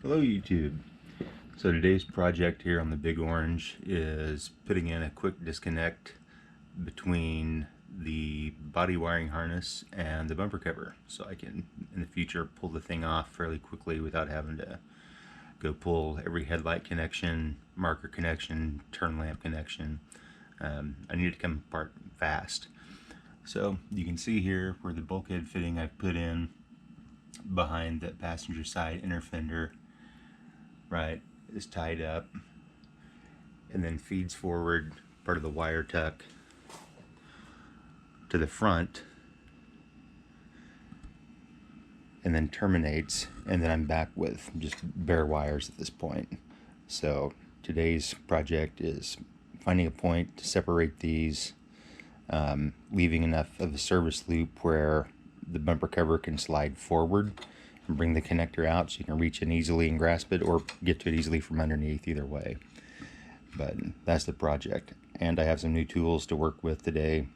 Hello YouTube. So today's project here on the Big Orange is putting in a quick disconnect between the body wiring harness and the bumper cover, so I can in the future pull the thing off fairly quickly without having to go pull every headlight connection, marker connection, turn lamp connection. I need it to come apart fast. So you can see here where the bulkhead fitting I've put in behind the passenger side inner fender, right, is tied up and then feeds forward part of the wire tuck to the front and then terminates, and then I'm back with just bare wires at this point. So today's project is finding a point to separate these, leaving enough of a service loop where the bumper cover can slide forward and bring the connector out so you can reach in easily and grasp it, or get to it easily from underneath, either way. But that's the project, and I have some new tools to work with today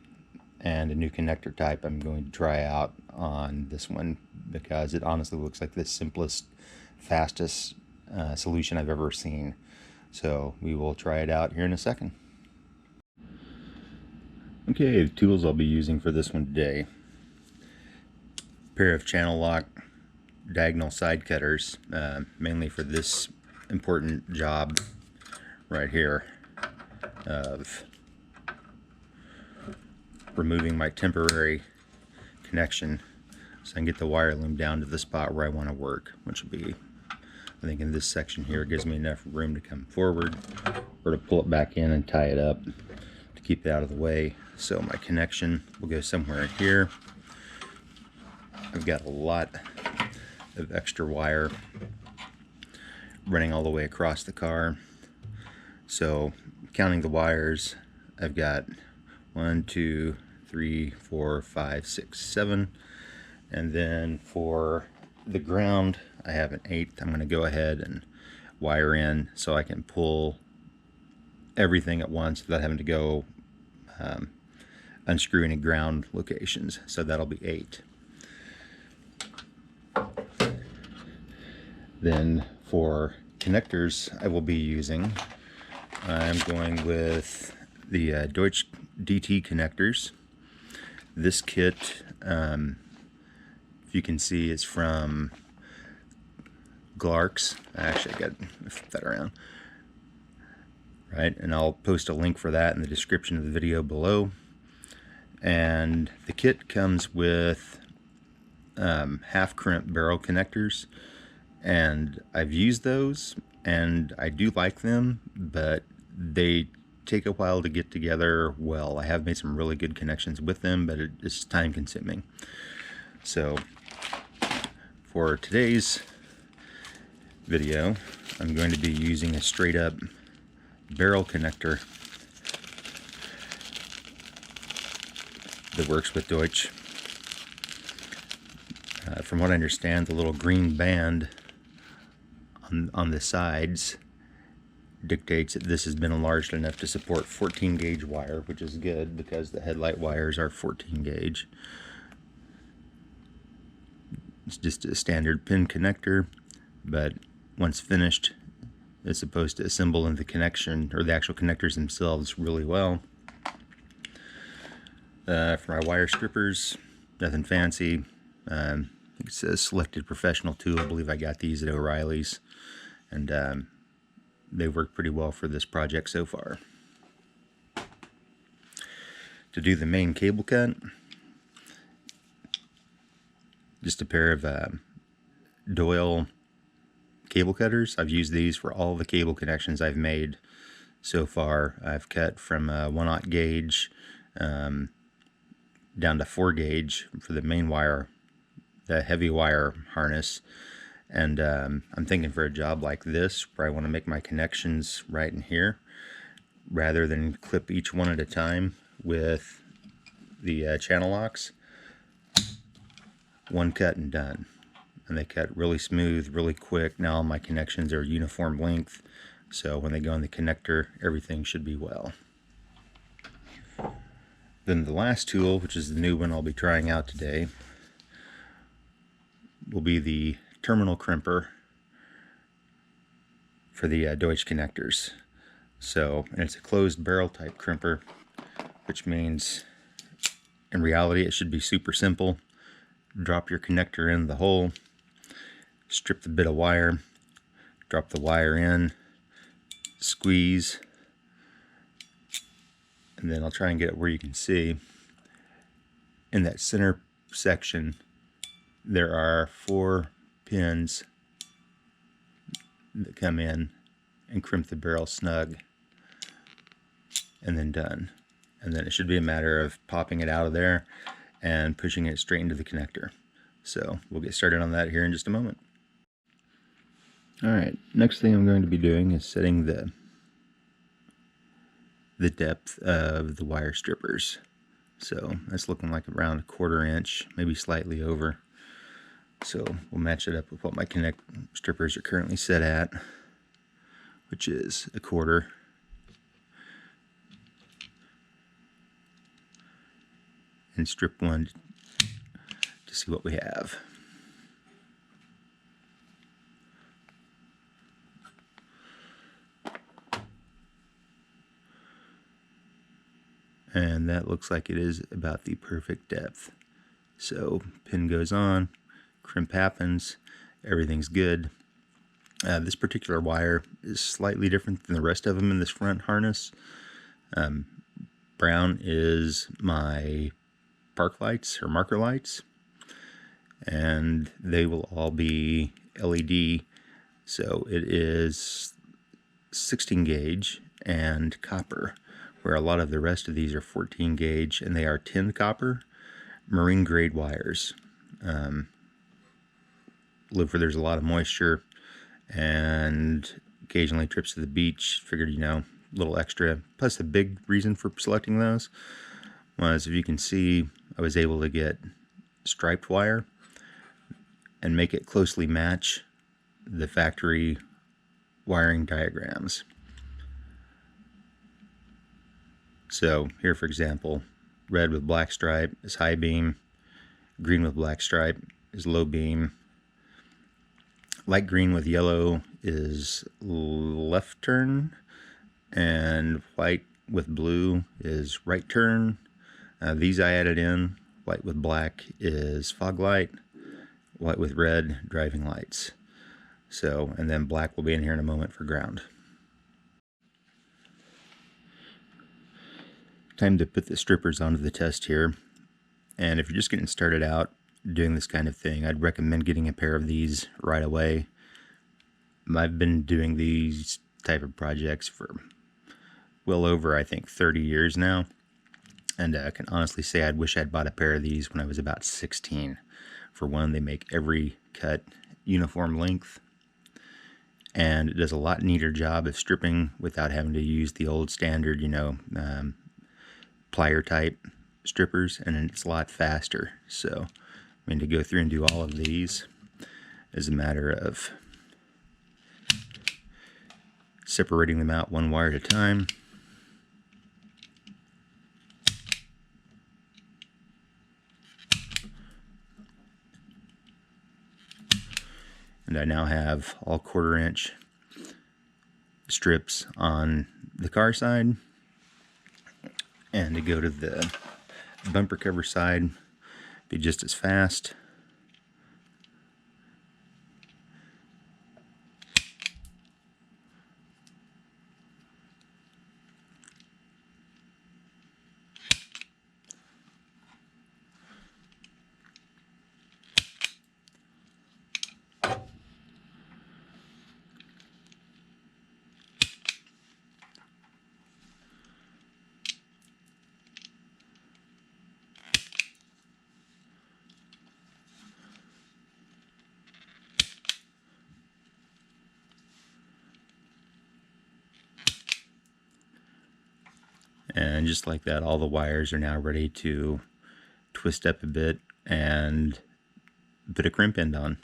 and a new connector type I'm going to try out on this one, because it honestly looks like the simplest, fastest solution I've ever seen. So we will try it out here in a second. Okay, the tools I'll be using for this one today: pair of channel lock diagonal side cutters, mainly for this important job right here of removing my temporary connection so I can get the wire loom down to the spot where I want to work, which will be, I think, in this section here. It gives me enough room to come forward or to pull it back in and tie it up to keep it out of the way. So my connection will go somewhere here. I've got a lot of extra wire running all the way across the car. So counting the wires, I've got 1, 2, 3, 4, 5, 6, 7. And then for the ground, I have an 8th. I'm going to go ahead and wire in so I can pull everything at once without having to go unscrew any ground locations. So that'll be 8. Then for connectors I will be using, I'm going with the Deutsche DT connectors. This kit, if you can see, is from Glarks. Actually, I got to flip that around. Right, and I'll post a link for that in the description of the video below. And the kit comes with half crimp barrel connectors, and I've used those and I do like them, but they take a while to get together well. I have made some really good connections with them, but it's time consuming. So for today's video, I'm going to be using a straight up barrel connector that works with Deutsche. From what I understand, the little green band on the sides dictates that this has been enlarged enough to support 14 gauge wire, which is good because the headlight wires are 14 gauge. It's just a standard pin connector, but once finished, it's supposed to assemble in the connection, or the actual connectors themselves, really well. For my wire strippers, nothing fancy. It's a selected professional tool. I believe I got these at O'Reilly's, and they work pretty well for this project so far. To do the main cable cut, just a pair of Deutsche cable cutters. I've used these for all the cable connections I've made so far. I've cut from 1/0 gauge down to 4 gauge for the main wire, the heavy wire harness. And I'm thinking for a job like this, where I want to make my connections right in here, rather than clip each one at a time with the channel locks, one cut and done. And they cut really smooth, really quick. Now all my connections are uniform length, so when they go in the connector, everything should be well. Then the last tool, which is the new one I'll be trying out today, will be the terminal crimper for the Deutsche connectors. So, and it's a closed barrel type crimper, which means in reality it should be super simple. Drop your connector in the hole, strip the bit of wire, drop the wire in, squeeze, and then I'll try and get it where you can see. In that center section, there are 4 pins that come in and crimp the barrel snug, and then done. And then it should be a matter of popping it out of there and pushing it straight into the connector. So we'll get started on that here in just a moment. Alright, next thing I'm going to be doing is setting the depth of the wire strippers. So that's looking like around 1/4 inch, maybe slightly over. So we'll match it up with what my strippers are currently set at, which is 1/4. And strip one to see what we have. And that looks like it is about the perfect depth. So pin goes on, crimp happens, everything's good. This particular wire is slightly different than the rest of them in this front harness. Brown is my park lights or marker lights, and they will all be LED. So it is 16 gauge and copper, where a lot of the rest of these are 14 gauge and they are tinned copper, marine grade wires. Live where there's a lot of moisture and occasionally trips to the beach. Figured, a little extra. Plus the big reason for selecting those was, if you can see, I was able to get striped wire and make it closely match the factory wiring diagrams. So here, for example, red with black stripe is high beam, green with black stripe is low beam, light green with yellow is left turn, and white with blue is right turn. These I added in. White with black is fog light, white with red, driving lights. So, and then black will be in here in a moment for ground. Time to put the strippers onto the test here. And if you're just getting started out doing this kind of thing, I'd recommend getting a pair of these right away. I've been doing these type of projects for well over, I think, 30 years now. And I can honestly say I wish I'd bought a pair of these when I was about 16. For one, they make every cut uniform length, and it does a lot neater job of stripping without having to use the old standard, plier type strippers, and it's a lot faster. So, to go through and do all of these is a matter of separating them out one wire at a time. And I now have all 1/4 inch strips on the car side. And to go to the bumper cover side, be just as fast. And just like that, all the wires are now ready to twist up a bit and put a crimp end on.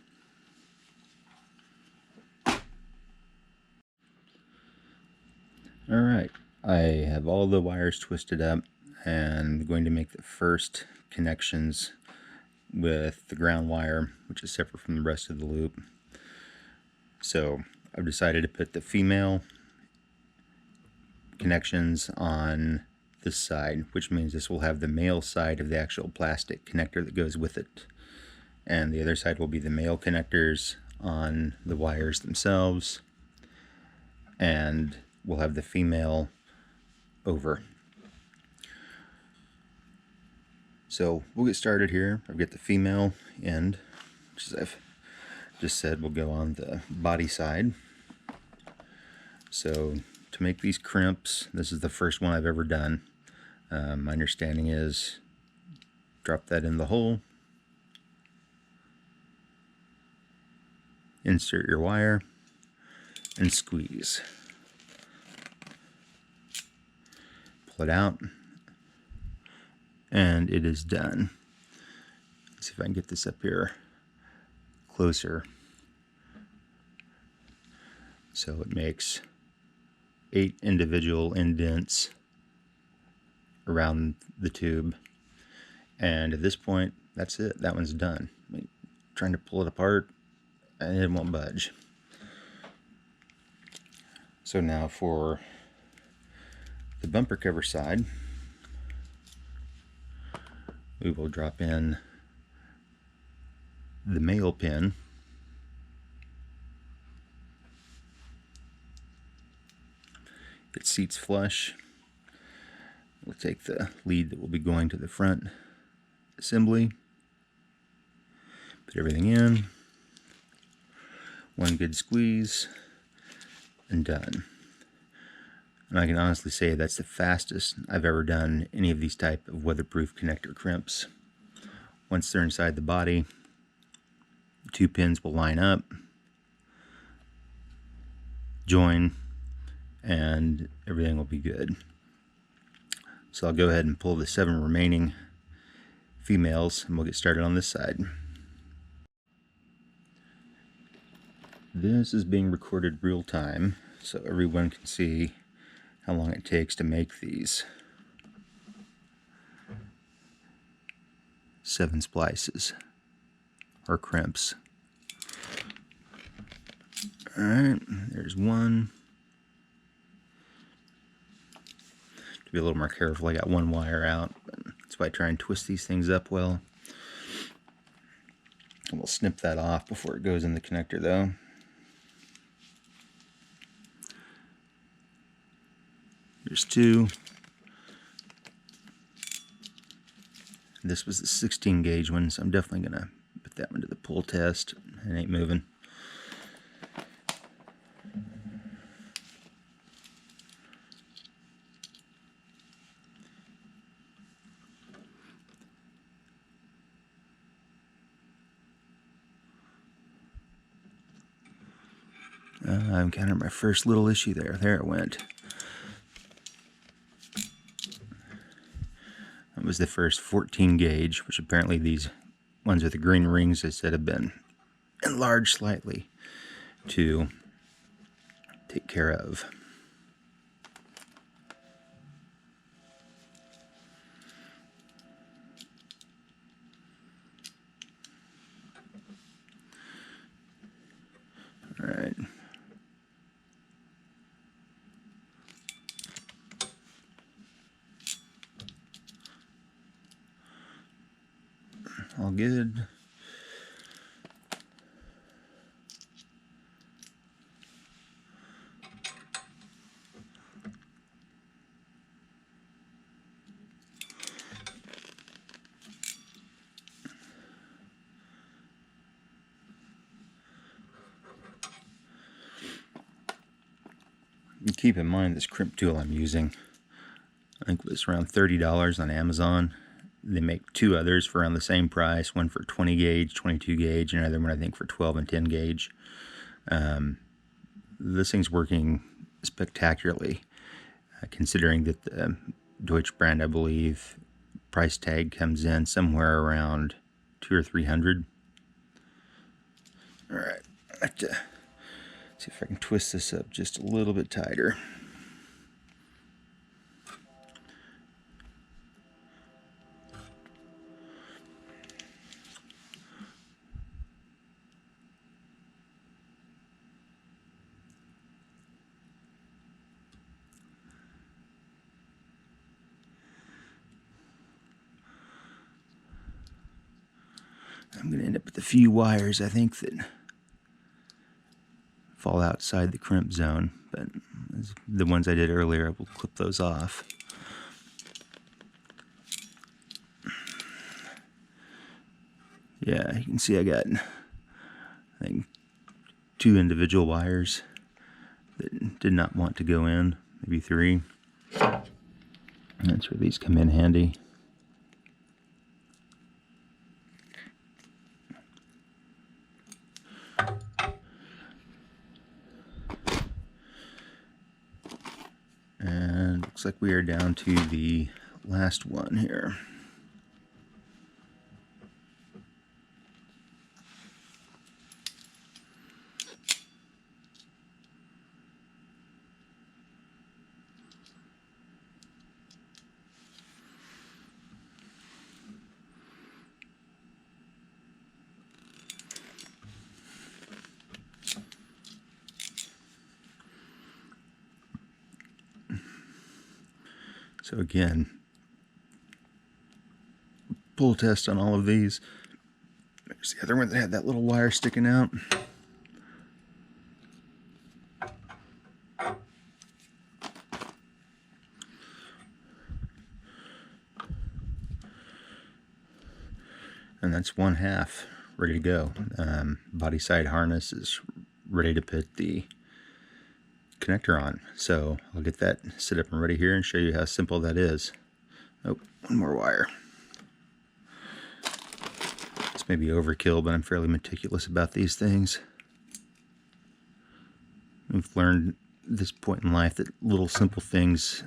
Alright, I have all the wires twisted up, and I'm going to make the first connections with the ground wire, which is separate from the rest of the loop. So I've decided to put the female connections on this side, which means this will have the male side of the actual plastic connector that goes with it, and the other side will be the male connectors on the wires themselves, and we'll have the female over. So we'll get started here. I've got the female end, which, as I've just said, will go on the body side. So to make these crimps, this is the first one I've ever done. My understanding is drop that in the hole, insert your wire, and squeeze. Pull it out, and it is done. Let's see if I can get this up here closer. So it makes 8 individual indents around the tube, and at this point, that's it. That one's done. I mean, trying to pull it apart, and it won't budge. So now for the bumper cover side, we will drop in the male pin, it seats flush. We'll take the lead that will be going to the front assembly, put everything in, one good squeeze, and done. And I can honestly say that's the fastest I've ever done any of these type of weatherproof connector crimps. Once they're inside the body, the 2 pins will line up, join, and everything will be good. So I'll go ahead and pull the 7 remaining females, and we'll get started on this side. This is being recorded real time, so everyone can see how long it takes to make these 7 splices or crimps. Alright, there's one. To be a little more careful, I got one wire out, but that's why I try and twist these things up well. And we'll snip that off before it goes in the connector though. There's 2. This was the 16 gauge one, so I'm definitely gonna put that one to the pull test. It ain't moving. I encountered my first little issue there. There it went. That was the first 14 gauge, which apparently these ones with the green rings, I said, have been enlarged slightly to take care of. All right. All good. And keep in mind this crimp tool I'm using, I think it was around $30 on Amazon. They make 2 others for around the same price, one for 20 gauge, 22 gauge, and another one I think for 12 and 10 gauge. This thing's working spectacularly, considering that the Deutsche brand, I believe, price tag comes in somewhere around $200 or $300. All right, I have to see if I can twist this up just a little bit tighter. I'm going to end up with a few wires, I think, that fall outside the crimp zone, but the ones I did earlier, I will clip those off. Yeah, you can see I got, I think, 2 individual wires that did not want to go in, maybe 3. And that's where these come in handy. And looks like we are down to the last one here. So again, pull test on all of these. There's the other one that had that little wire sticking out. And that's 1/2 ready to go. Body side harness is ready to put the connector on. So I'll get that set up and ready here and show you how simple that is. Oh, one more wire. This may be overkill, but I'm fairly meticulous about these things. I've learned at this point in life that little simple things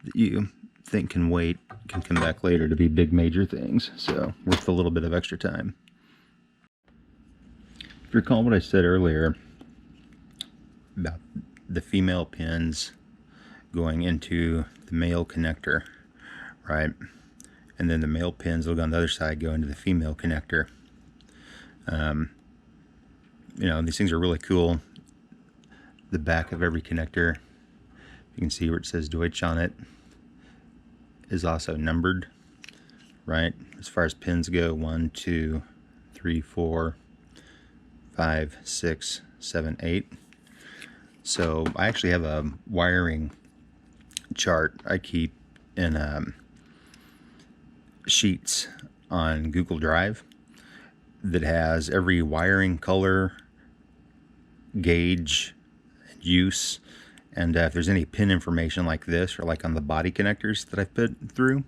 that you think can wait can come back later to be big major things, so worth a little bit of extra time. If you recall what I said earlier about the female pins going into the male connector, right? And then the male pins will go on the other side, go into the female connector. You know, these things are really cool. The back of every connector, you can see where it says Deutsche on it, is also numbered, right? As far as pins go, 1, 2, 3, 4, 5, 6, 7, 8. So I actually have a wiring chart I keep in sheets on Google Drive that has every wiring color, gauge, use, and if there's any pin information like this or like on the body connectors that I've put through,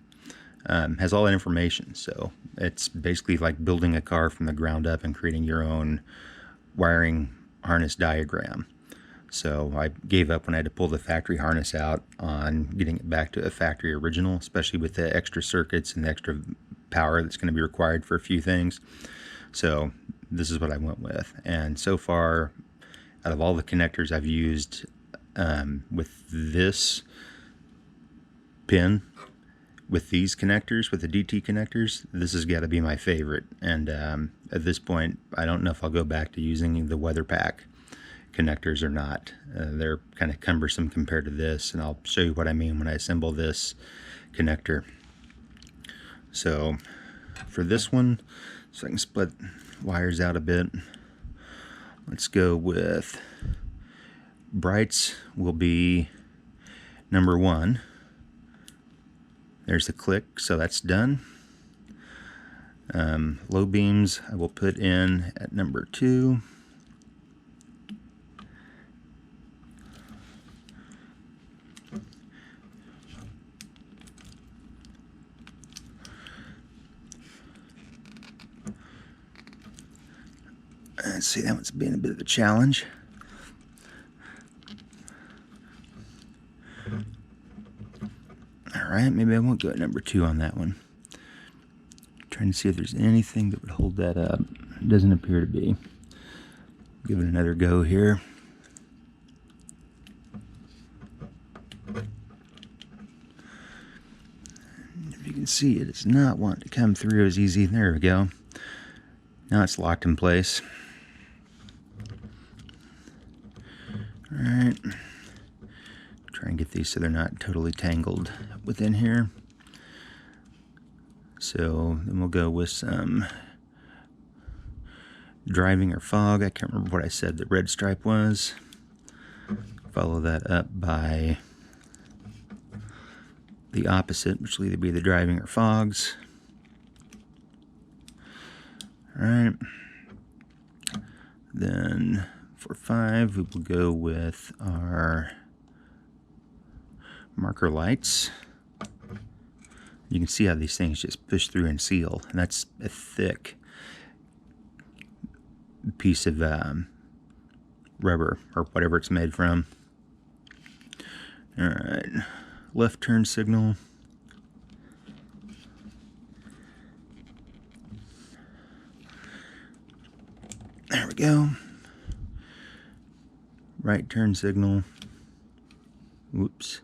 has all that information. So it's basically like building a car from the ground up and creating your own wiring harness diagram. So I gave up when I had to pull the factory harness out on getting it back to a factory original, especially with the extra circuits and the extra power that's going to be required for a few things. So this is what I went with. And so far, out of all the connectors I've used with this pin, with these connectors, with the DT connectors, this has got to be my favorite. And at this point, I don't know if I'll go back to using the weather pack connectors or not. They're kind of cumbersome compared to this, and I'll show you what I mean when I assemble this connector. So for this one, so I can split wires out a bit, let's go with brights will be number 1. There's the click, so that's done. Low beams I will put in at number 2. Let's see, that one's being a bit of a challenge. Alright, maybe I won't go at number 2 on that one. Trying to see if there's anything that would hold that up. It doesn't appear to be. Give it another go here. If you can see, it does not want to come through as easy. There we go. Now it's locked in place. Alright. Try and get these so they're not totally tangled within here. So then we'll go with some driving or fog. I can't remember what I said the red stripe was. Follow that up by the opposite, which will either be the driving or fogs. All right. Then for 5, we will go with our marker lights. You can see how these things just push through and seal, and that's a thick piece of rubber or whatever it's made from. All right, left turn signal. There we go. Right turn signal. Whoops.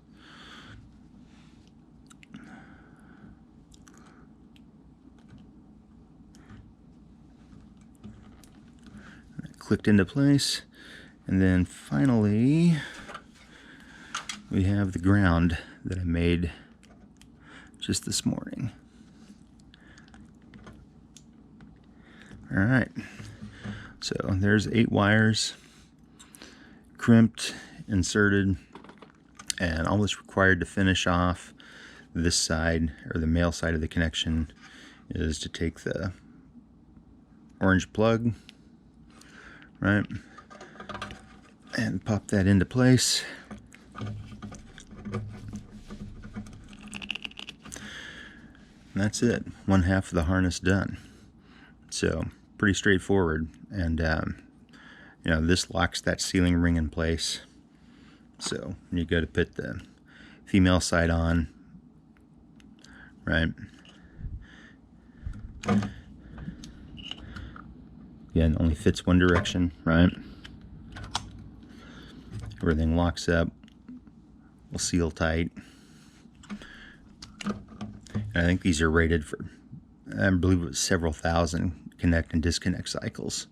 That clicked into place. And then finally, we have the ground that I made just this morning. All right. So there's 8 wires, crimped, inserted, and all that's required to finish off this side, or the male side of the connection, is to take the orange plug, right, and pop that into place. And that's it. 1/2 of the harness done. So pretty straightforward. And you know, this locks that sealing ring in place. So when you go to put the female side on, right, again, only fits one direction, right? Everything locks up, will seal tight. And I think these are rated for, I believe it was several thousand connect and disconnect cycles.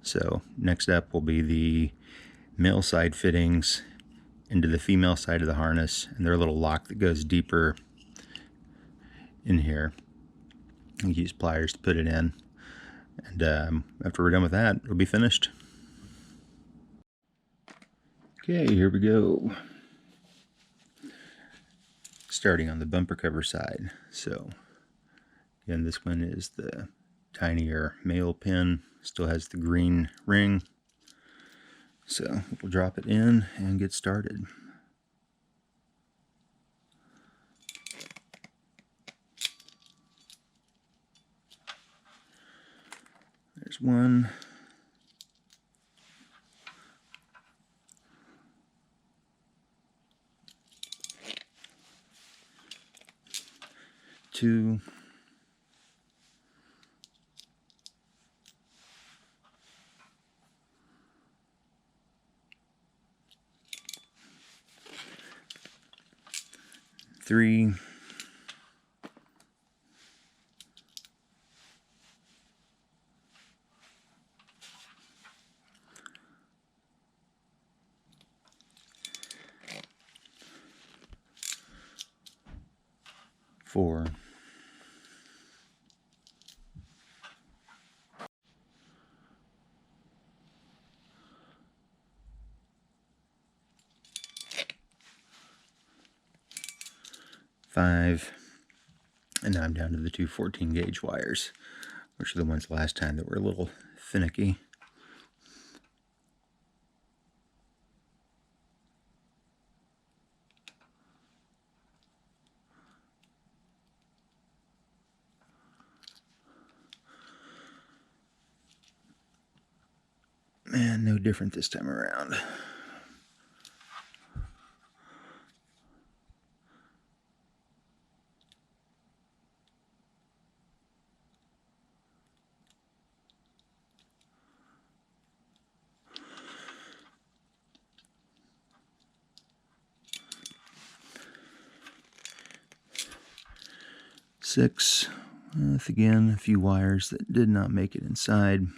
So next up will be the male side fittings into the female side of the harness, and their little lock that goes deeper in here. You use pliers to put it in, and after we're done with that, it'll be finished. Okay, here we go. Starting on the bumper cover side. So again, this one is the tinier male pin, still has the green ring. So we'll drop it in and get started. There's one. Two. Three. Four. Five. And now I'm down to the two 14 gauge wires, which are the ones last time that were a little finicky. And no different this time around. Six, with again a few wires that did not make it inside.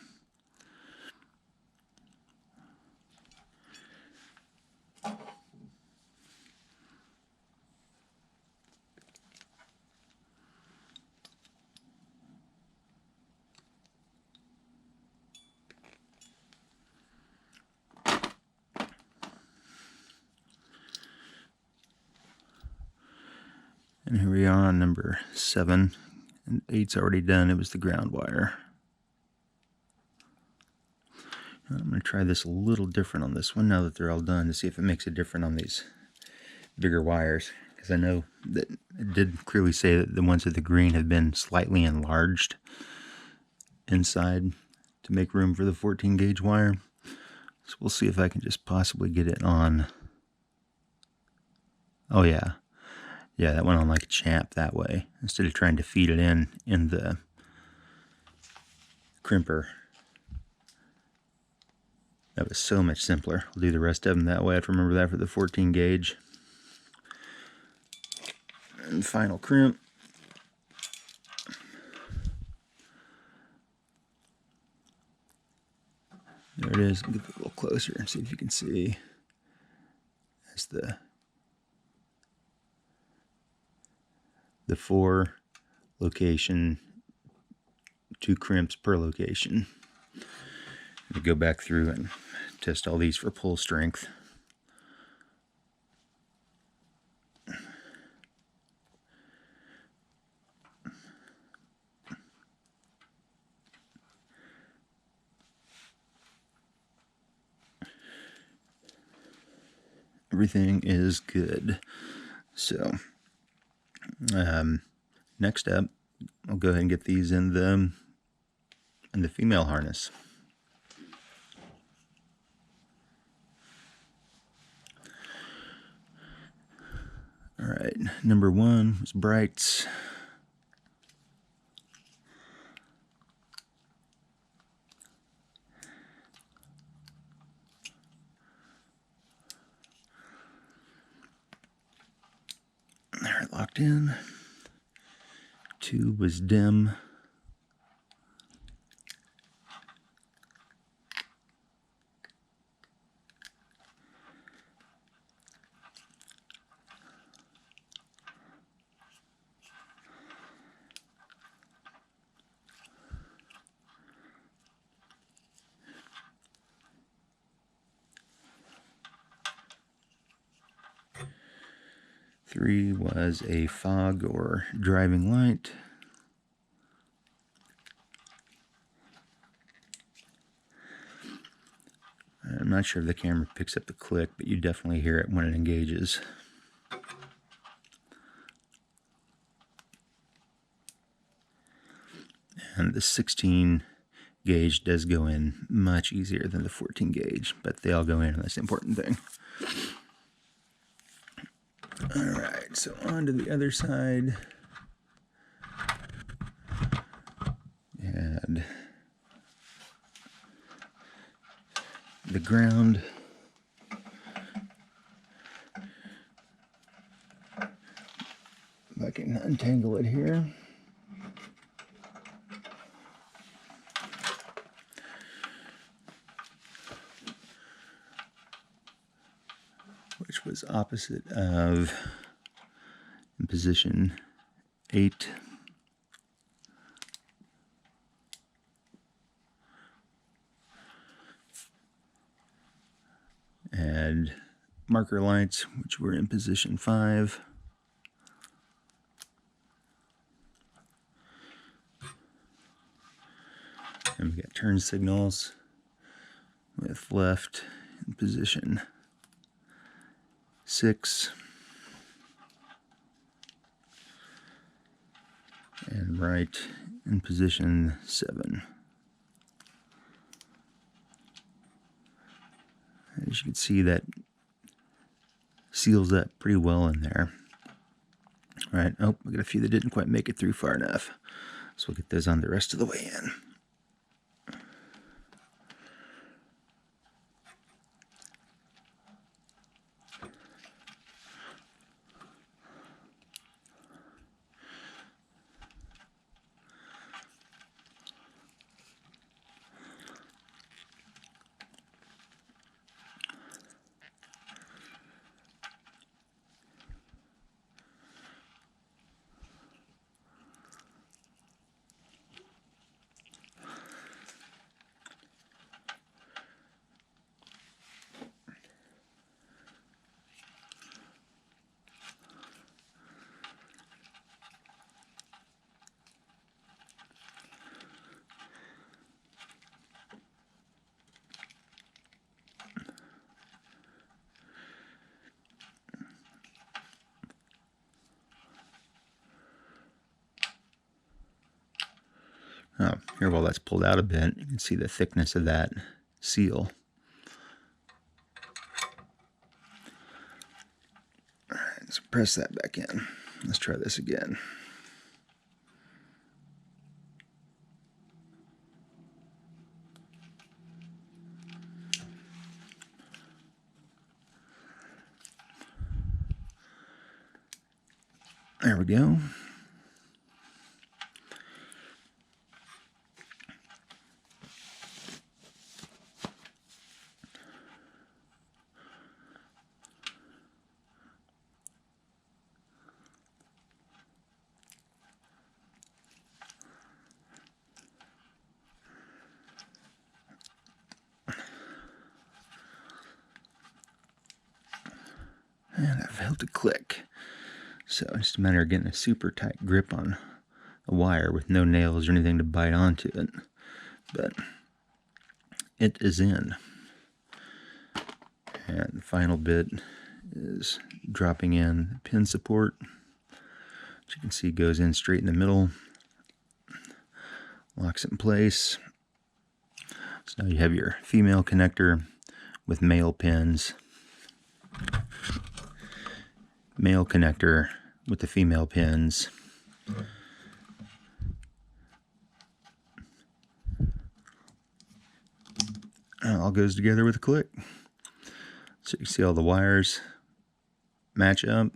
And here we are on number 7, and 8's already done. It was the ground wire. I'm going to try this a little different on this one now that they're all done, to see if it makes a difference on these bigger wires, because I know that it did clearly say that the ones at the green have been slightly enlarged inside to make room for the 14 gauge wire. So we'll see if I can just possibly get it on. Oh yeah, that went on like a champ that way, instead of trying to feed it in the crimper. That was so much simpler. I'll do the rest of them that way. I have to remember that for the 14 gauge. And final crimp. There it is. I'll get a little closer and see if you can see. That's the 4 location, 2 crimps per location. We go back through and test all these for pull strength. Everything is good. So next up, I'll go ahead and get these in the female harness. All right, number 1 was brights. There, it locked in. 2 was dim. Three was a fog or driving light. I'm not sure if the camera picks up the click, but you definitely hear it when it engages. And the 16 gauge does go in much easier than the 14 gauge, but they all go in, and that's the important thing. Alright, so on to the other side. We had the ground. If I can untangle it here. Which was opposite of in position 8. And marker lights, which were in position 5. And we got turn signals with left in position 6 and right in position 7. As you can see, that seals up pretty well in there. All right, oh, we got a few that didn't quite make it through far enough, so we'll get those on the rest of the way in. Here, while that's pulled out a bit, you can see the thickness of that seal. All right, let's press that back in. Let's try this again. There we go. And I failed to click. So it's just a matter of getting a super tight grip on a wire with no nails or anything to bite onto it. But it is in. And the final bit is dropping in the pin support, which you can see goes in straight in the middle, locks it in place. So now you have your female connector with male pins, male connector with the female pins. And it all goes together with a click. So you see all the wires match up.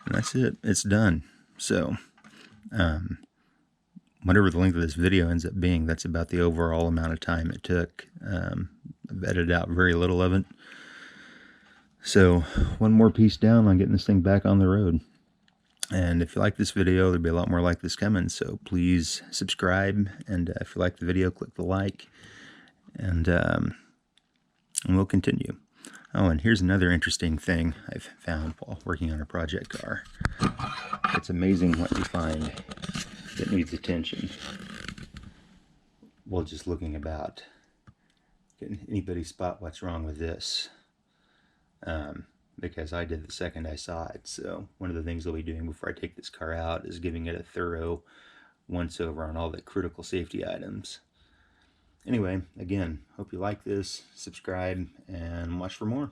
And that's it. It's done. So, whatever the length of this video ends up being, that's about the overall amount of time it took. I've edited out very little of it. So, one more piece down on getting this thing back on the road. And if you like this video, there'll be a lot more like this coming. So please subscribe. And if you like the video, click the like. And we'll continue. Oh, and here's another interesting thing I've found while working on a project car. It's amazing what you find that needs attention. Well, just looking about. Can anybody spot what's wrong with this? Because I did the second I saw it. So one of the things I'll be doing before I take this car out is giving it a thorough once over on all the critical safety items. Anyway, again, hope you like this, subscribe, and watch for more.